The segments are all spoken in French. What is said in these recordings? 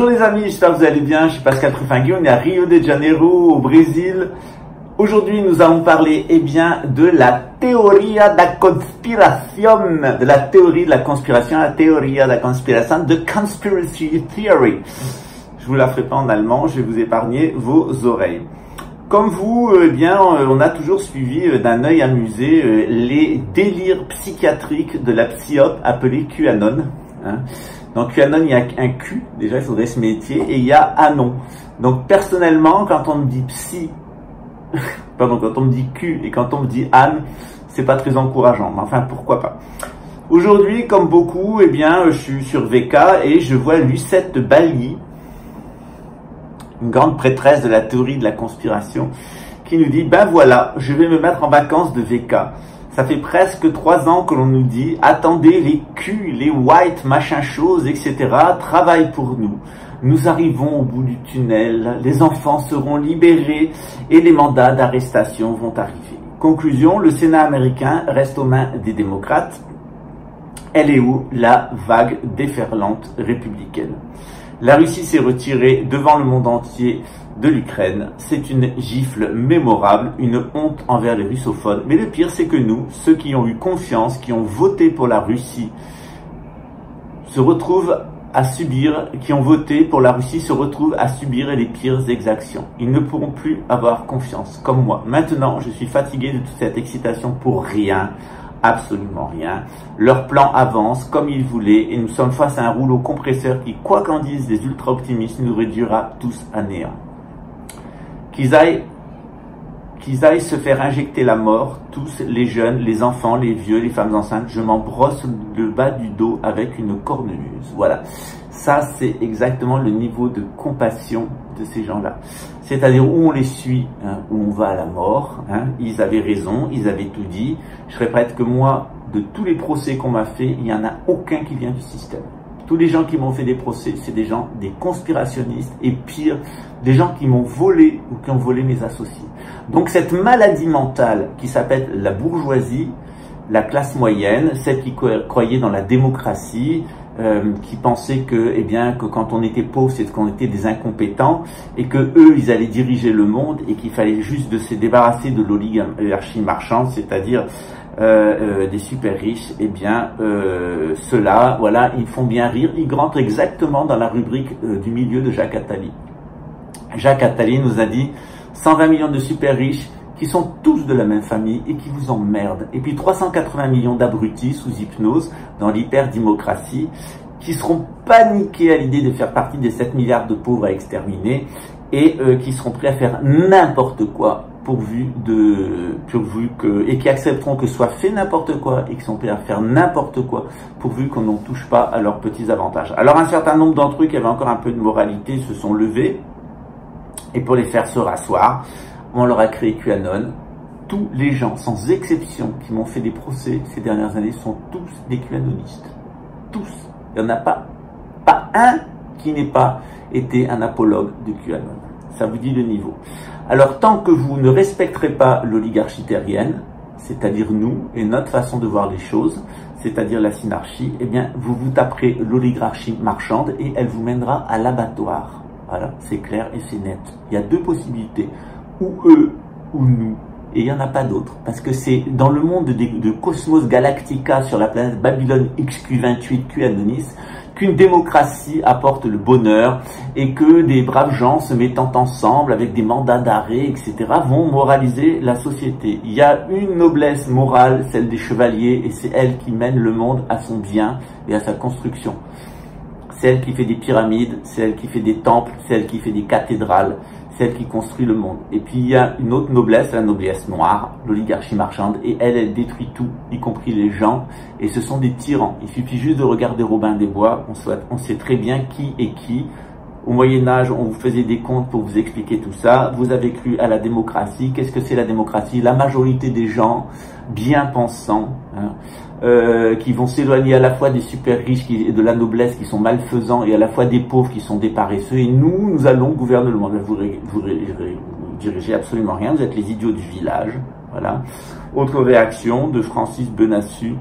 Bonjour les amis, j'espère que vous allez bien. Je suis Pascal Truffingui, on est à Rio de Janeiro, au Brésil. Aujourd'hui, nous allons parler de la théoria da conspiración, de la théorie de la conspiration, la théoria da conspiración, de conspiracy theory. Je vous la ferai pas en allemand, je vais vous épargner vos oreilles. Comme vous, on a toujours suivi d'un œil amusé les délires psychiatriques de la psyop appelée QAnon. Hein. Dans QAnon, il y a un Q, déjà il faudrait se métier, et il y a Anon. Donc personnellement, quand on me dit quand on me dit Q et quand on me dit Anne, c'est pas très encourageant, mais enfin pourquoi pas. Aujourd'hui, comme beaucoup, je suis sur VK et je vois Lucette Bali, une grande prêtresse de la théorie de la conspiration, qui nous dit, ben voilà, je vais me mettre en vacances de VK. Ça fait presque 3 ans que l'on nous dit, attendez, les Q, les white, machin chose, etc., travaillent pour nous. Nous arrivons au bout du tunnel, les enfants seront libérés et les mandats d'arrestation vont arriver. Conclusion, le Sénat américain reste aux mains des démocrates. Elle est où la vague déferlante républicaine? La Russie s'est retirée devant le monde entier de l'Ukraine. C'est une gifle mémorable, une honte envers les russophones. Mais le pire, c'est que nous, ceux qui ont eu confiance, qui ont voté pour la Russie, se retrouvent à subir, qui ont voté pour la Russie, se retrouvent à subir les pires exactions. Ils ne pourront plus avoir confiance, comme moi. Maintenant, je suis fatigué de toute cette excitation pour rien. Absolument rien. Leur plan avance comme ils voulaient et nous sommes face à un rouleau compresseur qui, quoi qu'en disent les ultra-optimistes, nous réduira tous à néant. Qu'ils aillent se faire injecter la mort, tous les jeunes, les enfants, les vieux, les femmes enceintes, je m'en brosse le bas du dos avec une cornemuse. Voilà. Ça, c'est exactement le niveau de compassion de ces gens-là. C'est-à-dire où on les suit, hein, où on va à la mort. Hein. Ils avaient raison, ils avaient tout dit. Je serais prête que moi, de tous les procès qu'on m'a fait, il n'y en a aucun qui vient du système. Tous les gens qui m'ont fait des procès, c'est des gens, des conspirationnistes et pire, des gens qui m'ont volé ou qui ont volé mes associés. Donc cette maladie mentale qui s'appelle la bourgeoisie, la classe moyenne, celle qui croyait dans la démocratie, qui pensaient que quand on était pauvre, c'est qu'on était des incompétents et que eux, ils allaient diriger le monde et qu'il fallait juste de se débarrasser de l'oligarchie marchande, c'est-à-dire des super riches. Ceux-là, voilà, ils font bien rire. Ils rentrent exactement dans la rubrique du milieu de Jacques Attali. Jacques Attali nous a dit 120 millions de super riches qui sont tous de la même famille et qui vous emmerdent. Et puis 380 millions d'abrutis sous hypnose dans l'hyper-démocratie qui seront paniqués à l'idée de faire partie des 7 milliards de pauvres à exterminer et qui seront prêts à faire n'importe quoi et qui accepteront que soit fait n'importe quoi et qui sont prêts à faire n'importe quoi pourvu qu'on n'en touche pas à leurs petits avantages. Alors un certain nombre d'entre eux qui avaient encore un peu de moralité se sont levés et pour les faire se rasseoir, on leur a créé QAnon. Tous les gens, sans exception, qui m'ont fait des procès ces dernières années sont tous des QAnonistes. Tous. Il n'y en a pas un qui n'ait pas été un apologue de QAnon. Ça vous dit le niveau. Alors, tant que vous ne respecterez pas l'oligarchie terrienne, c'est-à-dire nous et notre façon de voir les choses, c'est-à-dire la synarchie, vous vous taperez l'oligarchie marchande et elle vous mènera à l'abattoir. Voilà, c'est clair et c'est net. Il y a 2 possibilités. Ou eux, ou nous. Et il n'y en a pas d'autres. Parce que c'est dans le monde de Cosmos Galactica sur la planète Babylone XQ28 QAnonis qu'une démocratie apporte le bonheur et que des braves gens se mettant ensemble avec des mandats d'arrêt, etc. vont moraliser la société. Il y a une noblesse morale, celle des chevaliers, et c'est elle qui mène le monde à son bien et à sa construction. C'est elle qui fait des pyramides, c'est elle qui fait des temples, c'est elle qui fait des cathédrales, c'est elle qui construit le monde. Et puis il y a une autre noblesse, la noblesse noire, l'oligarchie marchande, et elle détruit tout, y compris les gens, et ce sont des tyrans. Il suffit juste de regarder Robin des Bois, on sait très bien qui est qui. Au Moyen-Âge, on vous faisait des contes pour vous expliquer tout ça. Vous avez cru à la démocratie. Qu'est-ce que c'est la démocratie? La majorité des gens bien pensants, qui vont s'éloigner à la fois des super riches et de la noblesse qui sont malfaisants et à la fois des pauvres qui sont des paresseux. Et nous allons gouverner le monde. Vous dirigez absolument rien. Vous êtes les idiots du village. Voilà. Autre réaction de Francis Benassu.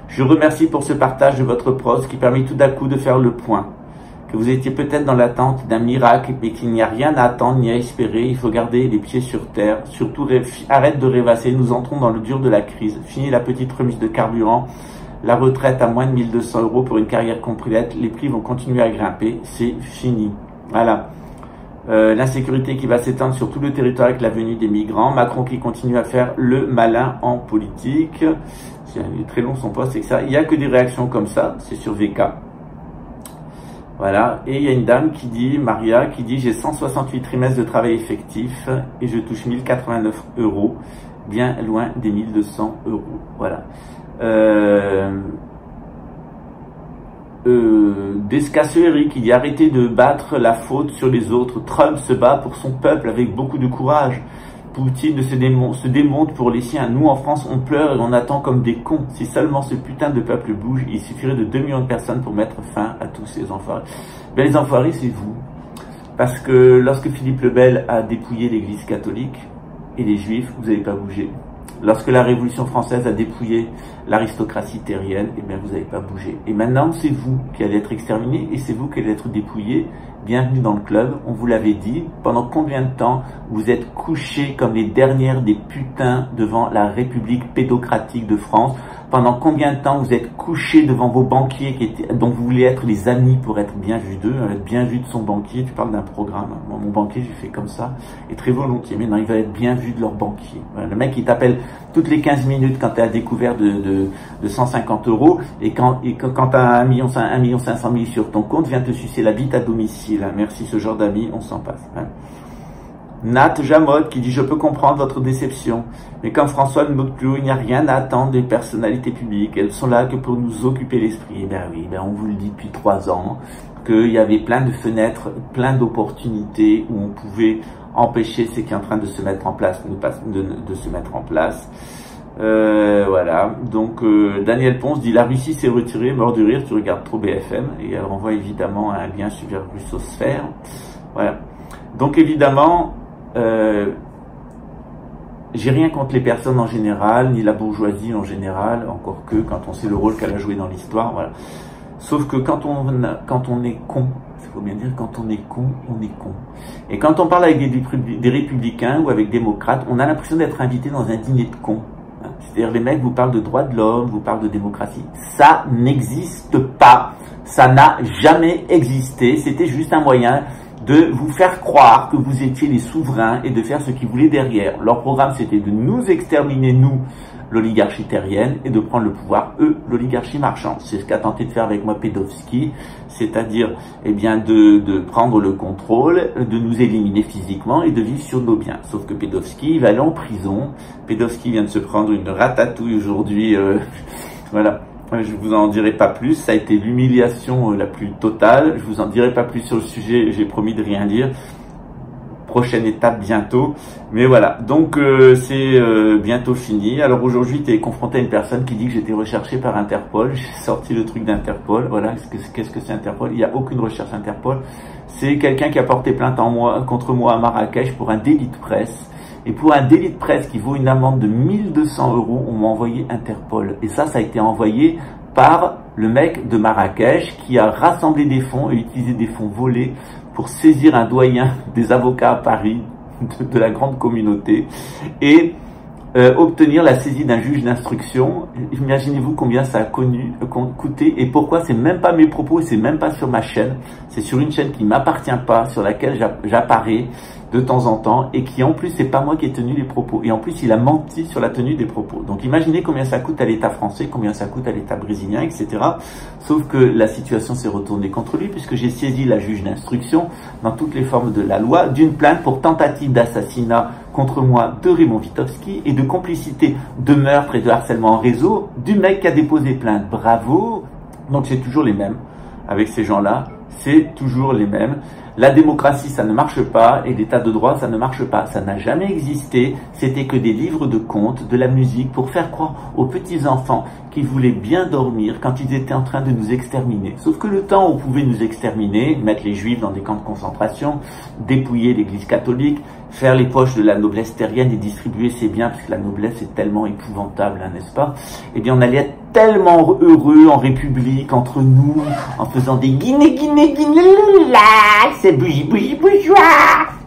Je remercie pour ce partage de votre prose qui permet tout d'un coup de faire le point. que vous étiez peut-être dans l'attente d'un miracle, mais qu'il n'y a rien à attendre ni à espérer. Il faut garder les pieds sur terre. Surtout, arrête de rêvasser. Nous entrons dans le dur de la crise. Fini la petite remise de carburant. La retraite à moins de 1200 € pour une carrière complète. Les prix vont continuer à grimper. C'est fini. Voilà. L'insécurité qui va s'étendre sur tout le territoire avec la venue des migrants. Macron qui continue à faire le malin en politique. Il est très long son poste, c'est que ça. Il n'y a que des réactions comme ça. C'est sur VK. Voilà, et il y a une dame qui dit, Maria, qui dit « J'ai 168 trimestres de travail effectif et je touche 1089 €, bien loin des 1200 €. » Voilà. Descasserie qui dit « Arrêtez de battre la faute sur les autres. Trump se bat pour son peuple avec beaucoup de courage. Poutine se démonte pour les siens. Nous, en France, on pleure et on attend comme des cons. Si seulement ce putain de peuple bouge, il suffirait de 2 millions de personnes pour mettre fin à tous ces enfoirés. » Ben, les enfoirés, c'est vous. Parce que lorsque Philippe le Bel a dépouillé l'église catholique et les juifs, vous n'avez pas bougé. Lorsque la Révolution française a dépouillé l'aristocratie terrienne, eh bien, vous n'avez pas bougé. Et maintenant, c'est vous qui allez être exterminés et c'est vous qui allez être dépouillés. Bienvenue dans le club, on vous l'avait dit. Pendant combien de temps vous êtes couchés comme les dernières des putains devant la République pédocratique de France? Pendant combien de temps vous êtes couchés devant vos banquiers dont vous voulez être les amis pour être bien vu d'eux, être bien vu de son banquier? Tu parles d'un programme. Moi, mon banquier, j'ai fait comme ça, et très volontiers. Mais non, il va être bien vu de leur banquier. Voilà, le mec, il t'appelle toutes les 15 minutes quand tu as découvert de 150 €, et quand tu as 1 500 000 sur ton compte, vient te sucer la bite à domicile. Merci, ce genre d'amis, on s'en passe. Nat Jamod qui dit « Je peux comprendre votre déception, mais comme François Moclou, il n'y a rien à attendre des personnalités publiques. Elles sont là que pour nous occuper l'esprit. » Eh bien oui, on vous le dit depuis 3 ans, qu'il y avait plein de fenêtres, plein d'opportunités où on pouvait empêcher ce qui est en train de se mettre en place, de se mettre en place. Voilà, donc Daniel Ponce dit « La Russie s'est retirée, mort de rire, tu regardes trop BFM. » Et elle renvoie évidemment à un lien sur Russosphère. Voilà. Donc évidemment, j'ai rien contre les personnes en général, ni la bourgeoisie en général, encore que quand on sait le rôle qu'elle a joué dans l'histoire, voilà. Sauf que quand on est con, il faut bien dire, quand on est con, on est con. Et quand on parle avec des républicains ou avec des démocrates, on a l'impression d'être invité dans un dîner de cons. C'est-à-dire les mecs vous parlent de droits de l'homme, vous parlent de démocratie. Ça n'existe pas. Ça n'a jamais existé. C'était juste un moyen de vous faire croire que vous étiez les souverains et de faire ce qu'ils voulaient derrière. Leur programme, c'était de nous exterminer, nous, l'oligarchie terrienne, et de prendre le pouvoir, eux, l'oligarchie marchande. C'est ce qu'a tenté de faire avec moi Pedovski, c'est-à-dire, eh bien, de prendre le contrôle, de nous éliminer physiquement et de vivre sur nos biens. Sauf que Pedovski, il va aller en prison. Pedovski vient de se prendre une ratatouille aujourd'hui, voilà. Je vous en dirai pas plus, ça a été l'humiliation la plus totale. Je vous en dirai pas plus sur le sujet, j'ai promis de rien dire. Prochaine étape bientôt. Mais voilà, donc c'est bientôt fini. Alors aujourd'hui, tu es confronté à une personne qui dit que j'étais recherché par Interpol. J'ai sorti le truc d'Interpol. Voilà, qu'est-ce que c'est Interpol? Il n'y a aucune recherche Interpol. C'est quelqu'un qui a porté plainte contre moi à Marrakech pour un délit de presse. Et pour un délit de presse qui vaut une amende de 1200 €, on m'a envoyé Interpol. Et ça a été envoyé par le mec de Marrakech qui a rassemblé des fonds et utilisé des fonds volés pour saisir un doyen des avocats à Paris, de la grande communauté, et obtenir la saisie d'un juge d'instruction. Imaginez-vous combien ça a coûté et pourquoi. C'est même pas mes propos et c'est même pas sur ma chaîne. C'est sur une chaîne qui m'appartient pas, sur laquelle j'apparais de temps en temps et qui en plus c'est pas moi qui ai tenu les propos et en plus il a menti sur la tenue des propos. Donc imaginez combien ça coûte à l'État français, combien ça coûte à l'État brésilien, etc. Sauf que la situation s'est retournée contre lui puisque j'ai saisi la juge d'instruction dans toutes les formes de la loi d'une plainte pour tentative d'assassinat contre moi de Raymond Vitovski et de complicité de meurtre et de harcèlement en réseau du mec qui a déposé plainte. Bravo. Donc c'est toujours les mêmes avec ces gens-là, c'est toujours les mêmes. La démocratie, ça ne marche pas, et l'état de droit, ça ne marche pas. Ça n'a jamais existé. C'était que des livres de contes, de la musique, pour faire croire aux petits-enfants qu'ils voulaient bien dormir quand ils étaient en train de nous exterminer. Sauf que le temps où on pouvait nous exterminer, mettre les juifs dans des camps de concentration, dépouiller l'église catholique, faire les poches de la noblesse terrienne et distribuer ses biens, parce que la noblesse est tellement épouvantable, hein, n'est-ce pas? Eh bien, on allait être tellement heureux en République, entre nous, en faisant des guinées, là, c'est bougie, bourgeois.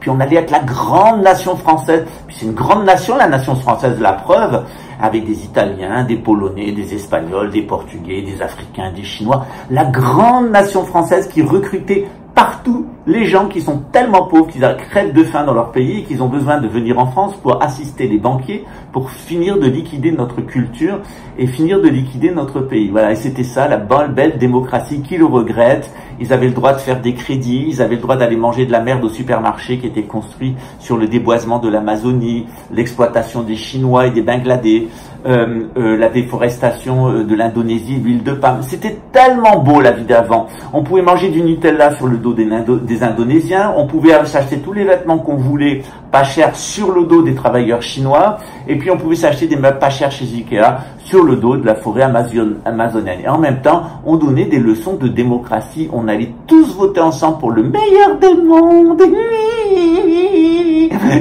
Puis on allait être la grande nation française. Puis c'est une grande nation, la nation française, la preuve, avec des Italiens, des Polonais, des Espagnols, des Portugais, des Africains, des Chinois. La grande nation française qui recrutait partout les gens qui sont tellement pauvres qu'ils crèvent de faim dans leur pays et qu'ils ont besoin de venir en France pour assister les banquiers, pour finir de liquider notre culture et finir de liquider notre pays. Voilà, et c'était ça, la belle démocratie qui le regrette. Ils avaient le droit de faire des crédits, ils avaient le droit d'aller manger de la merde au supermarché qui était construit sur le déboisement de l'Amazonie, l'exploitation des Chinois et des Bangladais, la déforestation de l'Indonésie, l'huile de palme. C'était tellement beau la vie d'avant. On pouvait manger du Nutella sur le dos des Indonésiens, on pouvait s'acheter tous les vêtements qu'on voulait pas cher sur le dos des travailleurs chinois, et puis on pouvait s'acheter des meubles pas chers chez Ikea sur le dos de la forêt amazonienne. Et en même temps, on donnait des leçons de démocratie, on allait tous voter ensemble pour le meilleur des mondes.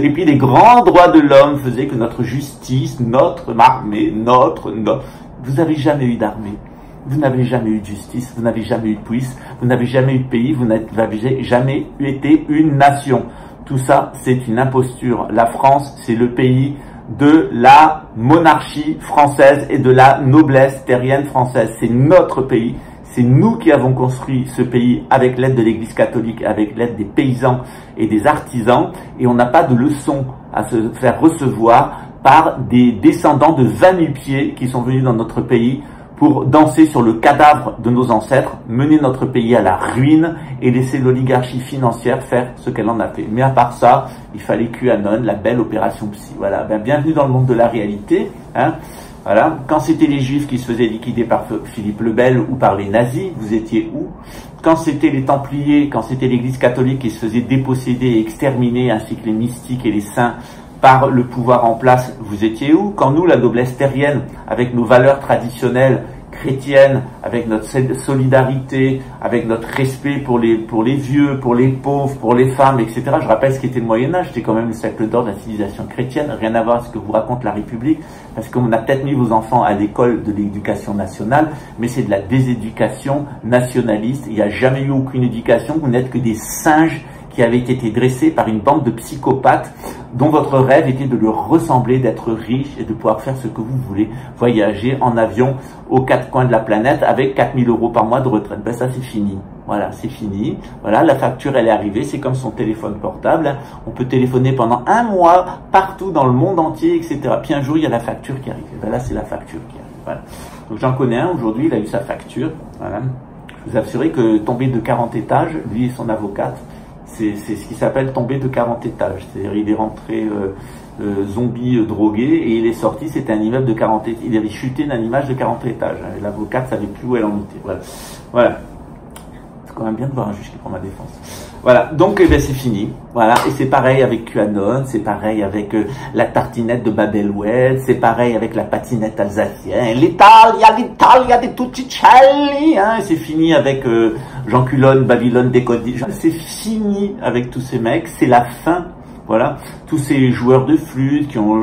Et puis les grands droits de l'homme faisaient que notre justice, notre armée, vous n'avez jamais eu d'armée. Vous n'avez jamais eu de justice, vous n'avez jamais eu de police, vous n'avez jamais eu de pays, vous n'avez jamais été une nation. Tout ça, c'est une imposture. La France, c'est le pays de la monarchie française et de la noblesse terrienne française. C'est notre pays. C'est nous qui avons construit ce pays avec l'aide de l'Église catholique, avec l'aide des paysans et des artisans. Et on n'a pas de leçon à se faire recevoir par des descendants de 20 000 pieds qui sont venus dans notre pays pour danser sur le cadavre de nos ancêtres, mener notre pays à la ruine et laisser l'oligarchie financière faire ce qu'elle en a fait. Mais à part ça, il fallait QAnon, la belle opération psy. Voilà, bienvenue dans le monde de la réalité. Hein. Voilà. Quand c'était les Juifs qui se faisaient liquider par Philippe le Bel ou par les nazis, vous étiez où? Quand c'était les Templiers, quand c'était l'Église catholique qui se faisait déposséder et exterminer, ainsi que les mystiques et les saints, par le pouvoir en place, vous étiez où? Quand nous, la noblesse terrienne, avec nos valeurs traditionnelles chrétiennes, avec notre solidarité, avec notre respect pour les vieux, pour les pauvres, pour les femmes, etc. Je rappelle ce qu'était le Moyen-Âge, c'était quand même le siècle d'or de la civilisation chrétienne, rien à voir avec ce que vous raconte la République, parce qu'on a peut-être mis vos enfants à l'école de l'éducation nationale, mais c'est de la déséducation nationaliste. Il n'y a jamais eu aucune éducation, vous n'êtes que des singes qui avaient été dressés par une bande de psychopathes dont votre rêve était de leur ressembler, d'être riche et de pouvoir faire ce que vous voulez, voyager en avion aux quatre coins de la planète avec 4 000 € par mois de retraite. Ben ça c'est fini. Voilà, c'est fini. Voilà, la facture elle est arrivée, c'est comme son téléphone portable. Hein. On peut téléphoner pendant 1 mois partout dans le monde entier, etc. Puis un jour il y a la facture qui arrive. Ben là c'est la facture qui arrive. Voilà. Donc j'en connais un aujourd'hui, il a eu sa facture. Voilà. Je vous assurer que tomber de 40 étages, lui et son avocate, c'est ce qui s'appelle tomber de 40 étages. C'est-à-dire il est rentré zombie drogué et il est sorti, c'était un immeuble de 40 étages. Il avait chuté d'un immeuble de 40 étages. L'avocate ne savait plus où elle en était. Voilà. Voilà. C'est quand même bien de voir un juge qui prend ma défense. Voilà. Donc eh ben, c'est fini. Voilà. Et c'est pareil avec QAnon, c'est pareil avec la tartinette de Babelwed, c'est pareil avec la patinette alsacienne. L'Italia des Tuccicelli. Hein. C'est fini avec Jean Culonne, Babylone, Décodé. C'est fini avec tous ces mecs. C'est la fin. Voilà, tous ces joueurs de flûte qui ont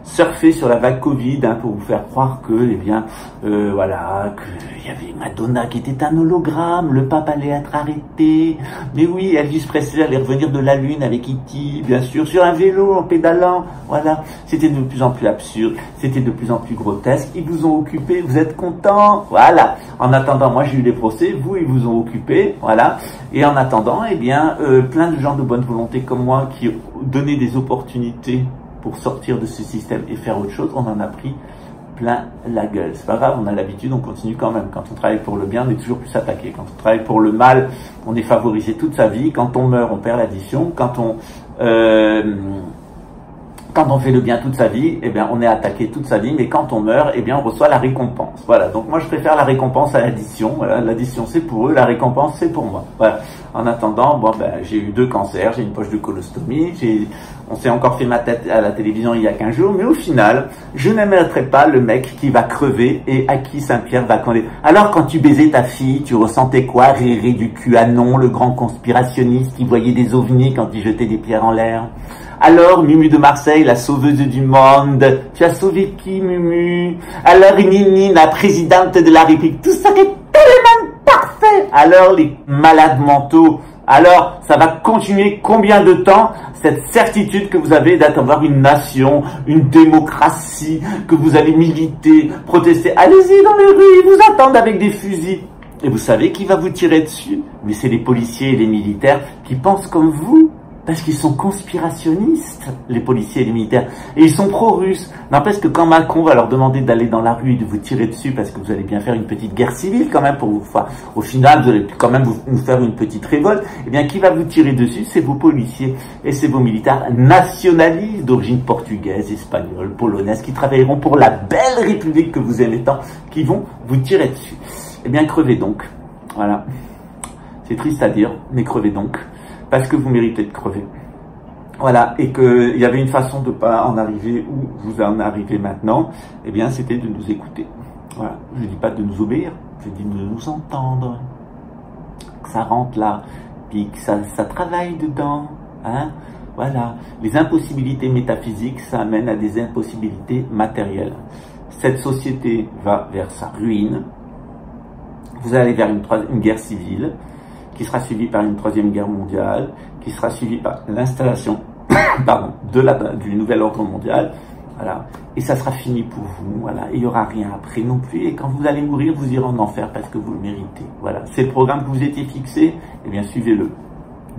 surfé sur la vague Covid hein, pour vous faire croire que, eh bien, voilà, qu'il y avait Madonna qui était un hologramme, le pape allait être arrêté, mais oui, Elvis Presley allait revenir de la Lune avec E.T., bien sûr, sur un vélo, en pédalant, voilà, c'était de plus en plus absurde, c'était de plus en plus grotesque, ils vous ont occupé, vous êtes contents, voilà, en attendant, moi j'ai eu les procès, vous, ils vous ont occupé, voilà, et en attendant, eh bien, plein de gens de bonne volonté comme moi qui donnaient des opportunités pour sortir de ce système et faire autre chose, on en a pris plein la gueule. C'est pas grave, on a l'habitude, on continue quand même. Quand on travaille pour le bien, on est toujours plus attaqué. Quand on travaille pour le mal, on est favorisé toute sa vie. Quand on meurt, on perd l'addition. Quand quand on fait le bien toute sa vie, eh bien, on est attaqué toute sa vie, mais quand on meurt, eh bien, on reçoit la récompense. Voilà. Donc, moi, je préfère la récompense à l'addition. Voilà. L'addition, c'est pour eux, la récompense, c'est pour moi. Voilà. En attendant, bon, ben, j'ai eu 2 cancers, j'ai une poche de colostomie, on s'est encore fait ma tête à la télévision il y a 15 jours, mais au final, je n'aimerais pas le mec qui va crever et à qui Saint-Pierre va condamner. Alors, quand tu baisais ta fille, tu ressentais quoi? Réré du QAnon, le grand conspirationniste qui voyait des ovnis quand il jetait des pierres en l'air? Alors, Mumu de Marseille, la sauveuse du monde, tu as sauvé qui, Mumu? Alors, Nini, la présidente de la République, tout ça est tellement parfait. Alors, les malades mentaux, alors, ça va continuer combien de temps, cette certitude que vous avez d'avoir une nation, une démocratie, que vous allez militer, protester? Allez-y dans les rues, ils vous attendent avec des fusils. Et vous savez qui va vous tirer dessus? Mais c'est les policiers et les militaires qui pensent comme vous. Parce qu'ils sont conspirationnistes, les policiers et les militaires. Et ils sont pro-russes. N'empêche que quand Macron va leur demander d'aller dans la rue et de vous tirer dessus, parce que vous allez bien faire une petite guerre civile quand même, pour vous faire, au final, vous allez quand même vous faire une petite révolte, eh bien, qui va vous tirer dessus? C'est vos policiers et c'est vos militaires nationalistes d'origine portugaise, espagnole, polonaise, qui travailleront pour la belle République que vous aimez tant, qui vont vous tirer dessus. Eh bien, crevez donc. Voilà. C'est triste à dire, mais crevez donc. Parce que vous méritez de crever. Voilà, et qu'il y avait une façon de ne pas en arriver où vous en arrivez maintenant, eh bien c'était de nous écouter. Voilà, je ne dis pas de nous obéir, je dis de nous entendre, que ça rentre là, puis que ça travaille dedans, hein. Voilà, les impossibilités métaphysiques, ça amène à des impossibilités matérielles. Cette société va vers sa ruine, vous allez vers une guerre civile, qui sera suivi par une 3e guerre mondiale, qui sera suivi par l'installation du nouvel ordre mondial, voilà, et ça sera fini pour vous, voilà, et il n'y aura rien après non plus, et quand vous allez mourir, vous irez en enfer parce que vous le méritez, voilà, c'est le programme que vous étiez fixé, eh bien suivez-le.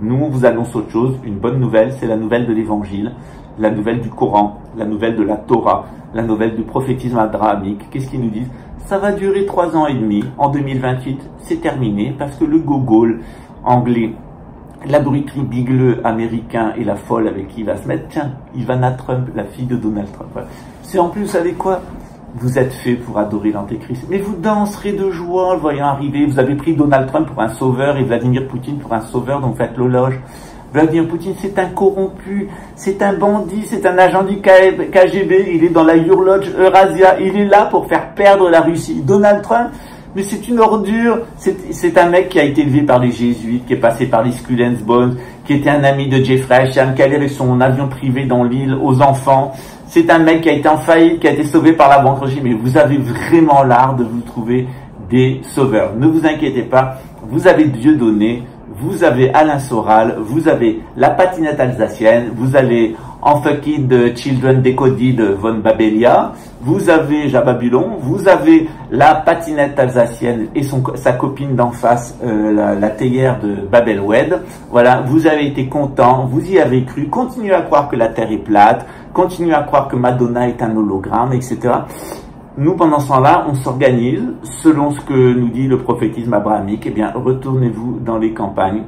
Nous, on vous annonce autre chose, une bonne nouvelle, c'est la nouvelle de l'évangile, la nouvelle du Coran, la nouvelle de la Torah, la nouvelle du prophétisme abrahamique. Qu'est-ce qu'ils nous disent? Ça va durer 3 ans et demi. En 2028, c'est terminé parce que le gogol anglais, l'abruti bigleux américain et la folle avec qui il va se mettre, tiens, Ivana Trump, la fille de Donald Trump. Voilà. C'est en plus, vous savez quoi? Vous êtes fait pour adorer l'antéchrist. Mais vous danserez de joie en le voyant arriver. Vous avez pris Donald Trump pour un sauveur et Vladimir Poutine pour un sauveur, donc faites l'éloge. Vladimir Poutine, c'est un corrompu, c'est un bandit, c'est un agent du KGB, il est dans la Urloge Eurasia, il est là pour faire perdre la Russie. Donald Trump, mais c'est une ordure, c'est un mec qui a été élevé par les jésuites, qui est passé par les Skull and Bones, qui était un ami de Jeffrey Epstein, qui allait avec son avion privé dans l'île aux enfants. C'est un mec qui a été en faillite, qui a été sauvé par la banque rochelle, mais vous avez vraiment l'art de vous trouver des sauveurs. Ne vous inquiétez pas, vous avez Dieu donné, vous avez Alain Soral, vous avez la patinette alsacienne, vous avez Unfucked Children Decoded von Babelia, vous avez Jababulon, vous avez la patinette alsacienne et sa copine d'en face, la théière de Babelwed. Voilà, vous avez été content, vous y avez cru, continuez à croire que la Terre est plate, continuez à croire que Madonna est un hologramme, etc. Nous, pendant ce temps-là, on s'organise selon ce que nous dit le prophétisme abrahamique. Eh bien, retournez-vous dans les campagnes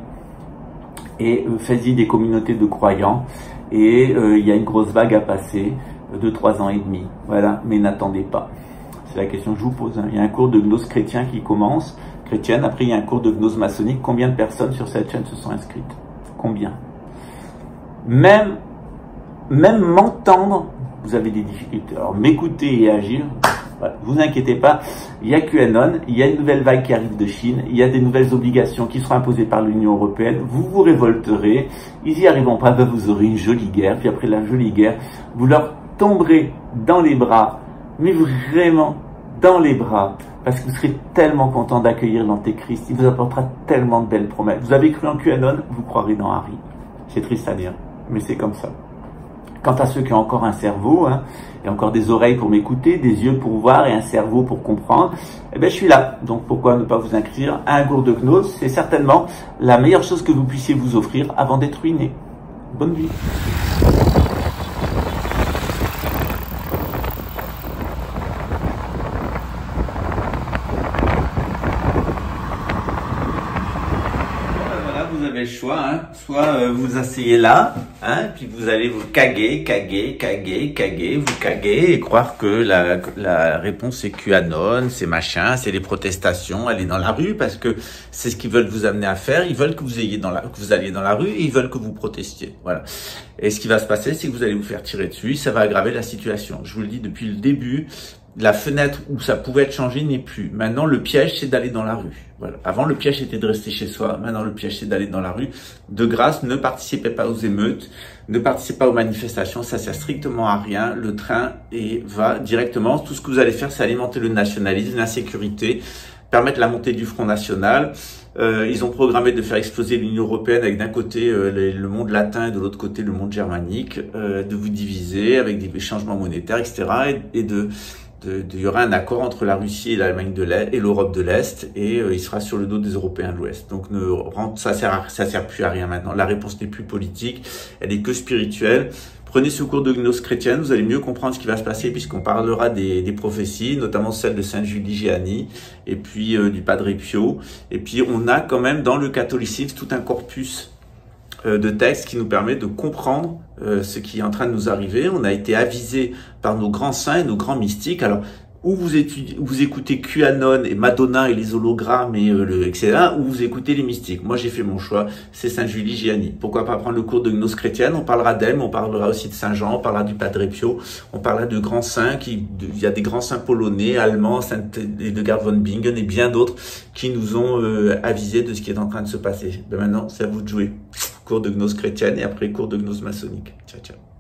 et faites-y des communautés de croyants. Et il y a une grosse vague à passer de 3 ans et demi. Voilà, mais n'attendez pas. C'est la question que je vous pose. Hein. Il y a un cours de gnose chrétien qui commence, chrétienne. Après, il y a un cours de gnose maçonnique. Combien de personnes sur cette chaîne se sont inscrites? Combien? Même m'entendre, vous avez des difficultés. Alors, m'écouter et agir, voilà, vous inquiétez pas, il y a QAnon, il y a une nouvelle vague qui arrive de Chine, il y a des nouvelles obligations qui seront imposées par l'Union européenne, vous vous révolterez, ils y arriveront pas, ben vous aurez une jolie guerre, puis après la jolie guerre, vous leur tomberez dans les bras, mais vraiment dans les bras, parce que vous serez tellement content d'accueillir l'Antéchrist, il vous apportera tellement de belles promesses. Vous avez cru en QAnon, vous croirez dans Harry. C'est triste à dire, mais c'est comme ça. Quant à ceux qui ont encore un cerveau, hein, et encore des oreilles pour m'écouter, des yeux pour voir et un cerveau pour comprendre, eh bien je suis là. Donc pourquoi ne pas vous inscrire à un cours de gnose? C'est certainement la meilleure chose que vous puissiez vous offrir avant d'être ruiné. Bonne vie. choix, hein. Soit vous vous asseyez là, hein, puis vous allez vous caguer, vous caguer et croire que la réponse c'est QAnon, c'est machin, c'est les protestations, aller dans la rue parce que c'est ce qu'ils veulent vous amener à faire. Ils veulent que vous alliez dans la rue et ils veulent que vous protestiez. Voilà. Et ce qui va se passer, c'est que vous allez vous faire tirer dessus. Ça va aggraver la situation. Je vous le dis depuis le début. La fenêtre où ça pouvait être changé n'est plus. Maintenant, le piège, c'est d'aller dans la rue. Voilà. Avant, le piège était de rester chez soi. Maintenant, le piège, c'est d'aller dans la rue. De grâce, ne participez pas aux émeutes. Ne participez pas aux manifestations. Ça sert strictement à rien. Le train va directement. Tout ce que vous allez faire, c'est alimenter le nationalisme, l'insécurité, permettre la montée du Front National. Ils ont programmé de faire exploser l'Union européenne avec d'un côté le monde latin et de l'autre côté le monde germanique, de vous diviser avec des changements monétaires, etc. Il y aura un accord entre la Russie et l'Allemagne de l'Est et l'Europe de l'Est et il sera sur le dos des Européens de l'Ouest. Donc ça sert plus à rien maintenant. La réponse n'est plus politique, elle est que spirituelle. Prenez ce cours de gnose chrétienne, vous allez mieux comprendre ce qui va se passer puisqu'on parlera des prophéties, notamment celle de Sainte Julie Gianni et puis du Padre Pio. Et puis on a quand même dans le catholicisme tout un corpus de textes qui nous permet de comprendre ce qui est en train de nous arriver. On a été avisé par nos grands saints et nos grands mystiques. Alors, ou vous écoutez QAnon et Madonna et les hologrammes et etc., ou vous écoutez les mystiques. Moi, j'ai fait mon choix, c'est Sainte Julie Gianni. Pourquoi pas prendre le cours de gnose chrétienne? On parlera d'elle, on parlera aussi de Saint Jean, on parlera du Padre Pio, on parlera de grands saints, il y a des grands saints polonais, allemands, Hildegard von Bingen et bien d'autres qui nous ont avisé de ce qui est en train de se passer. Ben maintenant, c'est à vous de jouer. Cours de gnose chrétienne et après cours de gnose maçonnique. Ciao, ciao.